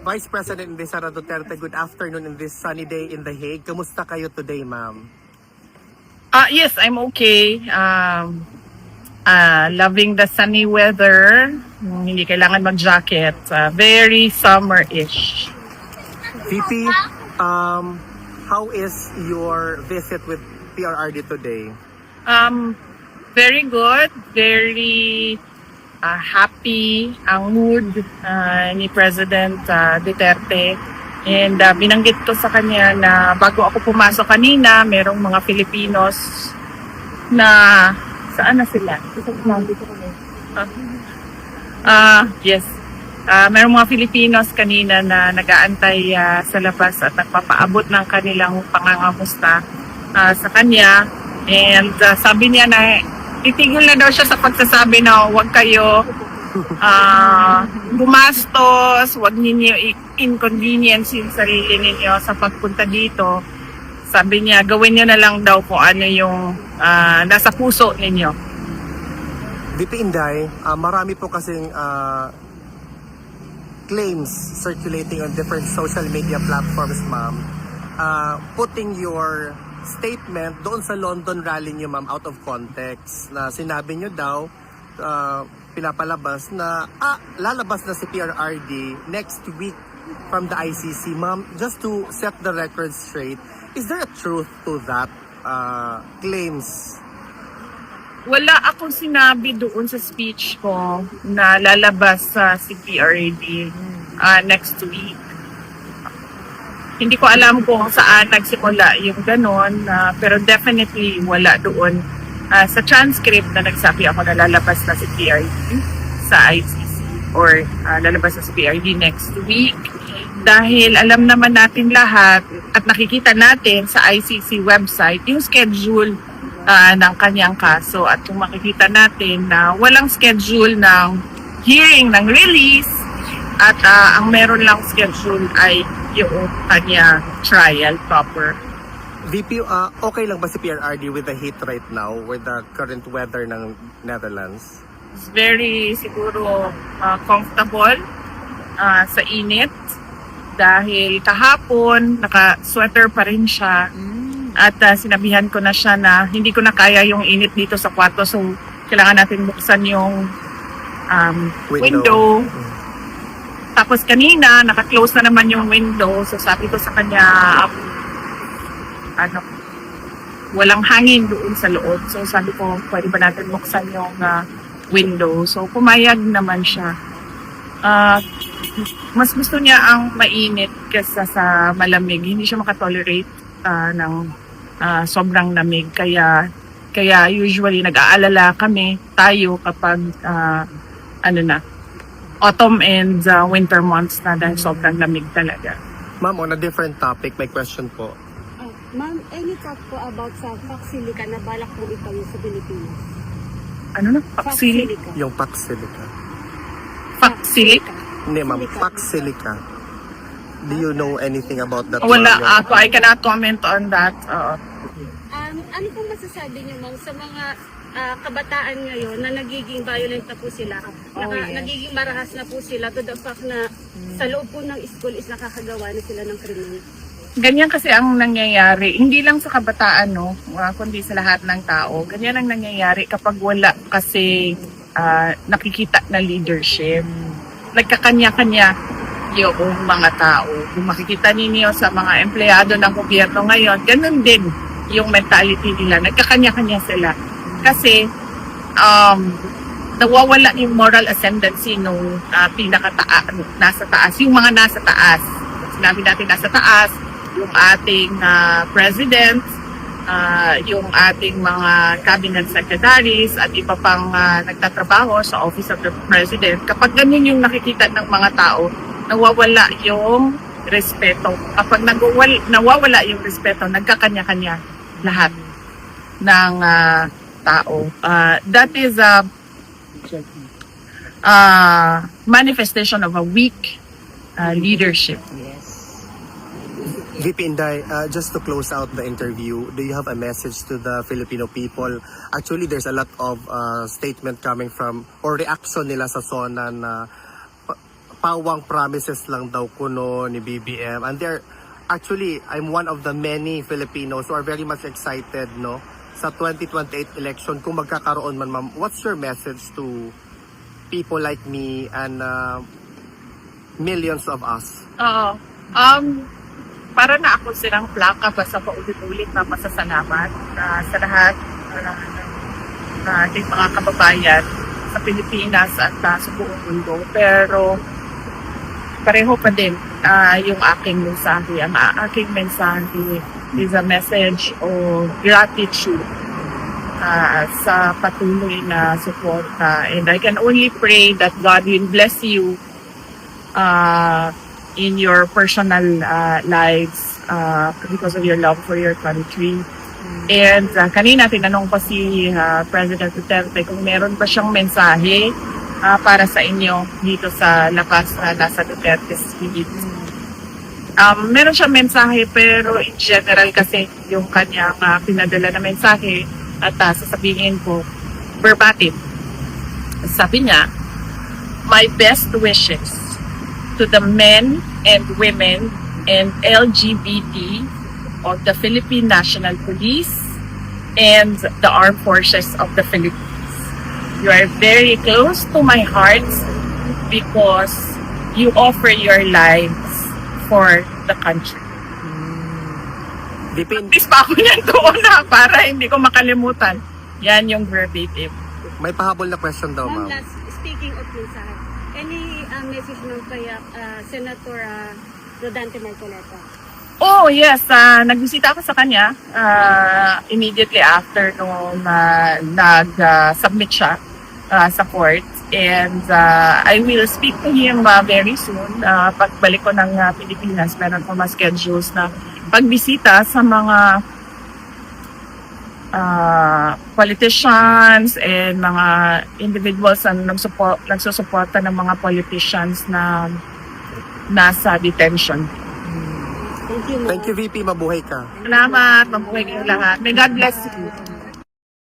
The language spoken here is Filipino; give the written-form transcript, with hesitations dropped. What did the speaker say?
Vice President Inday Sara Duterte, good afternoon in this sunny day in The Hague. Kamusta kayo today, ma'am? Yes, I'm okay. Loving the sunny weather. Hindi kailangan mag-jacket. Very summer-ish. VP, how is your visit with PRRD today? Very good. Very happy ang mood ni President Duterte. And binanggit ko sa kanya na bago ako pumasok kanina, merong mga Filipinos na saan na sila? Yes. Merong mga Filipinos kanina na nag-aantay sa labas at nagpapaabot ng kanilang pangangamusta sa kanya. And sabi niya na itigil na daw siya sa pagsasabi na huwag kayo gumastos, huwag ninyo inconvenience yung sarili ninyo sa pagpunta dito. Sabi niya, gawin niyo na lang daw kung ano yung nasa puso ninyo. VP Inday, marami po kasing claims circulating on different social media platforms, ma'am, putting your statement doon sa London rally niyo, ma'am, out of context, na sinabi niyo daw, pinapalabas na lalabas na si PRRD next week from the ICC. Ma'am, just to set the record straight, is there a truth to that claims? Wala akong sinabi doon sa speech ko na lalabas si PRRD next week. Hindi ko alam kung saan nagsimula yung ganon, pero definitely wala doon sa transcript na nagsabi ako na lalabas na si PRD sa ICC or lalabas na si PRD next week. Dahil alam naman natin lahat at nakikita natin sa ICC website yung schedule ng kanyang kaso. At kung makikita natin na walang schedule ng hearing ng release at ang meron lang schedule ay yung kanyang trial proper. VP, okay lang ba si PRRD with the heat right now, with the current weather ng Netherlands? It's very siguro comfortable sa init dahil kahapon naka-sweater pa rin siya at sinabihan ko na siya na hindi ko na kaya yung init dito sa kwarto, so kailangan natin buksan yung window. Tapos kanina naka-close na naman yung window, so sabi ko sa kanya walang hangin doon sa loob. So sabi ko, pwede ba natin buksan yung window? So pumayag naman siya. Mas gusto niya ang mainit kaysa sa malamig. Hindi siya makatolerate ng sobrang lamig. Kaya usually nag-aalala tayo kapag autumn and winter months na dahil sobrang lamig talaga. Ma'am, on a different topic, may question po. Ma'am, any talk po about sa Paxilica na balak po itayo sa Pilipinas? Ano na? Paxilica. Yung Paxilica. Paxilica? Hindi, ma'am, Paxilica. Do you know anything about that? Wala ako. I cannot comment on that. Ano pong masasabi niyo, ma'am, sa mga kabataan ngayon na nagiging violent na po sila? Nagiging marahas na po sila to the fact na sa loob po ng school is nakakagawa na sila ng krimen. Ganyan kasi ang nangyayari, hindi lang sa kabataan, no, kundi sa lahat ng tao. Ganyan ang nangyayari kapag wala kasi nakikita na leadership. Nagkakanya-kanya yung mga tao. Kung makikita ninyo sa mga empleyado ng gobyerno ngayon, ganun din yung mentality nila. Nagkakanya-kanya sila. Kasi nawawala yung moral ascendancy nung nasa taas. Yung mga nasa taas. Sinabi natin nasa taas, yung ating president, yung ating mga cabinet secretaries at iba pang nagtatrabaho sa Office of the President. Kapag ganyan yung nakikita ng mga tao, nawawala yung respeto. Kapag nawawala yung respeto, nagkakanya-kanya lahat ng tao. That is a manifestation of a weak leadership. VP Inday, just to close out the interview, do you have a message to the Filipino people? Actually, there's a lot of statement coming from, or reaction nila sa SONA na pawang promises lang daw kuno ni BBM. And actually, I'm one of the many Filipinos who are very much excited, no, sa 2028 election kung magkakaroon man, ma'am. What's your message to people like me and millions of us? Oo. Para na ako silang plaka basta paulit-ulit na masasalamat sa lahat ng ating mga kababayan sa Pilipinas at sa buong mundo. Pero pareho pa din yung aking mensahe. Ang aking mensahe is a message of gratitude sa patuloy na suporta. And I can only pray that God will bless you in your personal lives because of your love for your country. And kanina tinanong pa si President Duterte kung meron pa siyang mensahe para sa inyo dito sa lakas na nasa Duterte Street. Meron siyang mensahe pero in general kasi yung kanyang pinadala na mensahe at sasabihin ko verbatim. Sabi niya, "My best wishes to the men and women and LGBT of the Philippine National Police and the Armed Forces of the Philippines. You are very close to my heart because you offer your lives for the country." Please pa ako niyan doon para hindi ko makalimutan. Yan yung verbatim. May pahabol na question daw, Ma'am, ma'am. last, speaking of mensahe, any message mo kay Senator Rodante Marcoleta? Oh, yes. Nagbisita ako sa kanya immediately after nung nag-submit siya sa court. And I will speak to him very soon. Pagbalik ko ng Pilipinas, meron ko mga schedules na pagbisita sa mga politicians and mga individuals na nagsusuporta ng mga politicians na nasa detention. Thank you, ma'am. Thank you, VP. Mabuhay ka. Salamat. Mabuhay kayong lahat. May God bless you.